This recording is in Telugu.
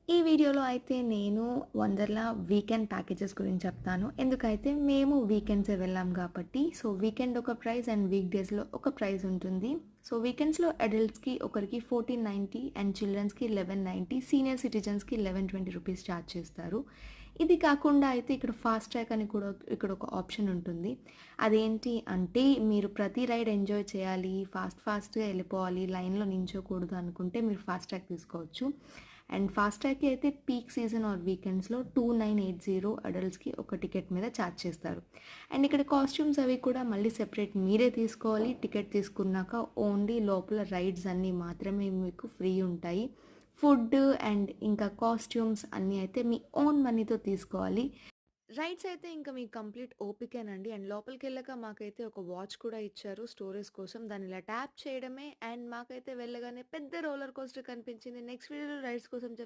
ఈ వీడియోలో అయితే నేను వండర్‌లా వీకెండ్ ప్యాకేజెస్ గురించి చెప్తాను. ఎందుకైతే మేము వీకెండ్సే వెళ్ళాం కాబట్టి. సో, వీకెండ్ ఒక ప్రైస్ అండ్ వీక్ డేస్‌లో ఒక ప్రైస్ ఉంటుంది. సో, వీకెండ్స్‌లో అడల్ట్స్‌కి ఒకరికి 1490 అండ్ చిల్డ్రన్స్‌కి 1190, సీనియర్ సిటిజన్స్‌కి 1120 రూపీస్ చార్జ్ చేస్తారు. ఇది కాకుండా అయితే ఇక్కడ ఫాస్ట్ ట్రాక్ అని కూడా ఇక్కడ ఒక ఆప్షన్ ఉంటుంది. అదేంటి అంటే మీరు ప్రతి రైడ్ ఎంజాయ్ చేయాలి, ఫాస్ట్‌గా వెళ్ళిపోవాలి, లైన్‌లో నించోకూడదు అనుకుంటే మీరు ఫాస్ట్ ట్రాక్ తీసుకోవచ్చు. అండ్ ఫాస్ట్ ట్రాక్‌కి అయితే పీక్ సీజన్ ఆర్ వీకెండ్స్‌లో 2980 అడల్ట్స్‌కి ఒక టికెట్ మీద ఛార్జ్ చేస్తారు. అండ్ ఇక్కడ కాస్ట్యూమ్స్ అవి కూడా మళ్ళీ సెపరేట్ మీరే తీసుకోవాలి. టికెట్ తీసుకున్నాక ఓన్లీ లోపల రైడ్స్ అన్నీ మాత్రమే మీకు ఫ్రీ ఉంటాయి. ఫుడ్ అండ్ ఇంకా కాస్ట్యూమ్స్ అన్నీ అయితే మీ ఓన్ మనీతో తీసుకోవాలి. రైడ్స్ అయితే ఇంకా మీకు కంప్లీట్ ఓపికేనండి. అండ్ లోపలికెళ్ళాక మాకైతే ఒక వాచ్ కూడా ఇచ్చారు స్టోరేజ్ కోసం. దాన్ని ఇలా ట్యాప్ చేయడమే అండ్ మాకైతే వెళ్ళగానే పెద్ద రోలర్ కోస్టర్ కనిపించింది. నెక్స్ట్ వీడియోలో రైడ్స్ కోసం